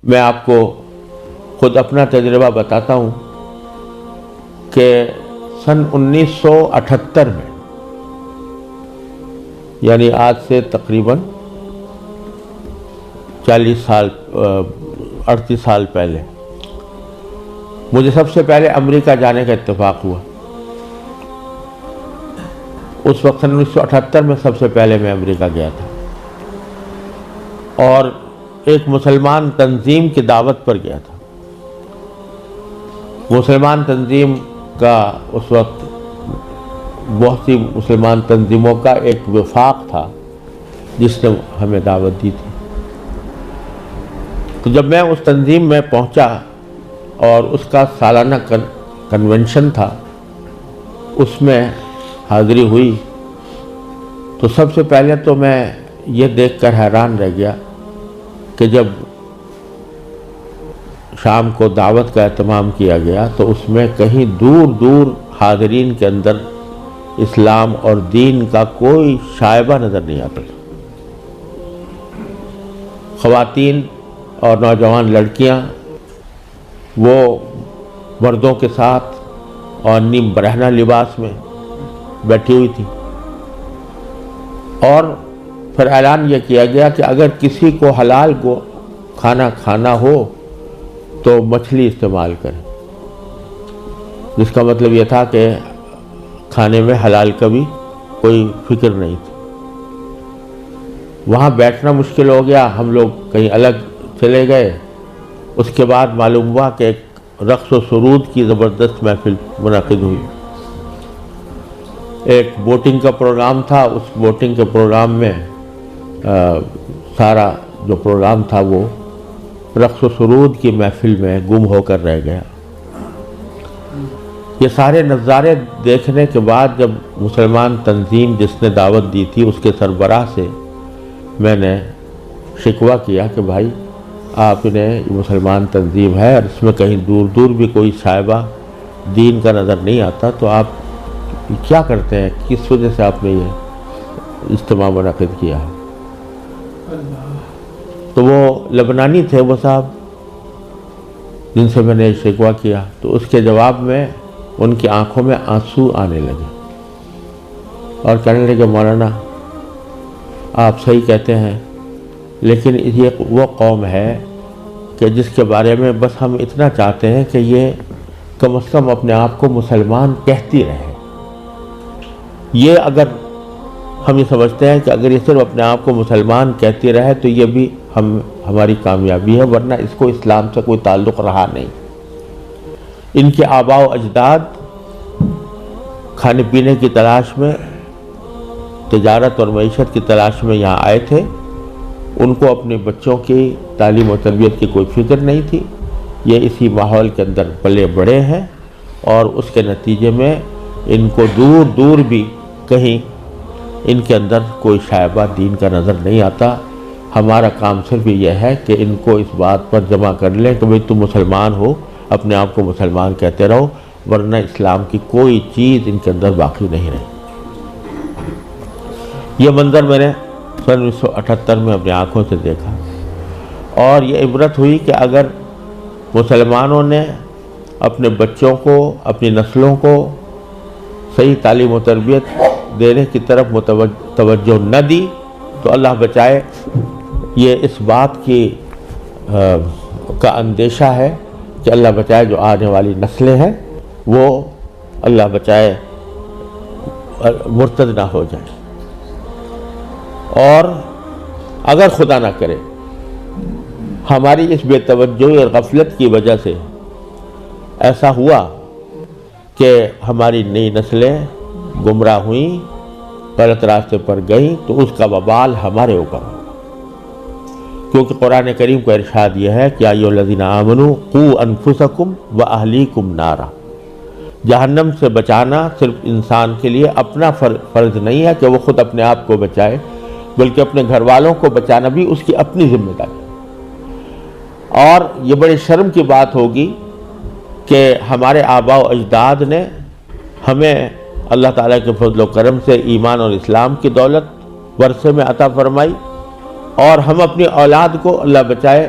میں آپ کو خود اپنا تجربہ بتاتا ہوں کہ سن 1978 میں، یعنی آج سے تقریباً 38 سال پہلے مجھے سب سے پہلے امریکہ جانے کا اتفاق ہوا۔ اس وقت 1978 میں سب سے پہلے میں امریکہ گیا تھا اور ایک مسلمان تنظیم کی دعوت پر گیا تھا۔ مسلمان تنظیم کا اس وقت بہت سی مسلمان تنظیموں کا ایک وفاق تھا جس نے ہمیں دعوت دی تھی۔ تو جب میں اس تنظیم میں پہنچا اور اس کا سالانہ کنونشن تھا، اس میں حاضری ہوئی، تو سب سے پہلے تو میں یہ دیکھ کر حیران رہ گیا کہ جب شام کو دعوت کا اہتمام کیا گیا تو اس میں کہیں دور دور حاضرین کے اندر اسلام اور دین کا کوئی شائبہ نظر نہیں آتا تھا۔ خواتین اور نوجوان لڑکیاں وہ مردوں کے ساتھ اور نیم برہنہ لباس میں بیٹھی ہوئی تھی، اور پھر اعلان یہ کیا گیا کہ اگر کسی کو حلال کو کھانا کھانا ہو تو مچھلی استعمال کریں، جس کا مطلب یہ تھا کہ کھانے میں حلال کا بھی کوئی فکر نہیں تھی۔ وہاں بیٹھنا مشکل ہو گیا، ہم لوگ کہیں الگ چلے گئے۔ اس کے بعد معلوم ہوا کہ ایک رقص و سرود کی زبردست محفل منعقد ہوئی۔ ایک بوٹنگ کا پروگرام تھا، اس بوٹنگ کے پروگرام میں سارا جو پروگرام تھا وہ رقص و سرود کی محفل میں گم ہو کر رہ گیا۔ یہ سارے نظارے دیکھنے کے بعد جب مسلمان تنظیم جس نے دعوت دی تھی اس کے سربراہ سے میں نے شکوہ کیا کہ بھائی آپ نے مسلمان تنظیم ہے اور اس میں کہیں دور دور بھی کوئی شائبہ دین کا نظر نہیں آتا، تو آپ کیا کرتے ہیں، کس وجہ سے آپ نے یہ اجتماع منعقد کیا ہے؟ تو وہ لبنانی تھے وہ صاحب جن سے میں نے شکوہ کیا، تو اس کے جواب میں ان کی آنکھوں میں آنسو آنے لگے اور کہنے لگے مولانا آپ صحیح کہتے ہیں، لیکن یہ وہ قوم ہے کہ جس کے بارے میں بس ہم اتنا چاہتے ہیں کہ یہ کم از کم اپنے آپ کو مسلمان کہتی رہے۔ یہ اگر ہم یہ سمجھتے ہیں کہ اگر یہ صرف اپنے آپ کو مسلمان کہتی رہے تو یہ بھی ہماری کامیابی ہے، ورنہ اس کو اسلام سے کوئی تعلق رہا نہیں۔ ان کے آباء و اجداد کھانے پینے کی تلاش میں، تجارت اور معیشت کی تلاش میں یہاں آئے تھے، ان کو اپنے بچوں کی تعلیم و تربیت کی کوئی فکر نہیں تھی۔ یہ اسی ماحول کے اندر پلے بڑے ہیں اور اس کے نتیجے میں ان کو دور دور بھی کہیں ان کے اندر کوئی شائبہ دین کا نظر نہیں آتا۔ ہمارا کام صرف یہ ہے کہ ان کو اس بات پر جمع کر لیں کہ بھئی تم مسلمان ہو، اپنے آپ کو مسلمان کہتے رہو، ورنہ اسلام کی کوئی چیز ان کے اندر باقی نہیں رہی۔ یہ منظر میں نے سن 1978 میں اپنی آنکھوں سے دیکھا اور یہ عبرت ہوئی کہ اگر مسلمانوں نے اپنے بچوں کو، اپنی نسلوں کو صحیح تعلیم و تربیت دینے کی طرف توجہ نہ دی تو اللہ بچائے یہ اس بات کی کا اندیشہ ہے کہ اللہ بچائے جو آنے والی نسلیں ہیں وہ اللہ بچائے مرتد نہ ہو جائیں، اور اگر خدا نہ کرے ہماری اس بے توجہی اور غفلت کی وجہ سے ایسا ہوا کہ ہماری نئی نسلیں گمراہ ہوئیں، غلط راستے پر گئیں، تو اس کا وبال ہمارے اوپر ہو، کیونکہ قرآن کریم کا ارشاد یہ ہے کہ یا ایھا الذین آمنوا قوا انفسکم واہلیکم نارا۔ جہنم سے بچانا صرف انسان کے لیے اپنا فرض نہیں ہے کہ وہ خود اپنے آپ کو بچائے، بلکہ اپنے گھر والوں کو بچانا بھی اس کی اپنی ذمہ داری ہے۔ اور یہ بڑی شرم کی بات ہوگی کہ ہمارے آباء و اجداد نے ہمیں اللہ تعالیٰ کے فضل و کرم سے ایمان اور اسلام کی دولت ورثے میں عطا فرمائی، اور ہم اپنی اولاد کو اللہ بچائے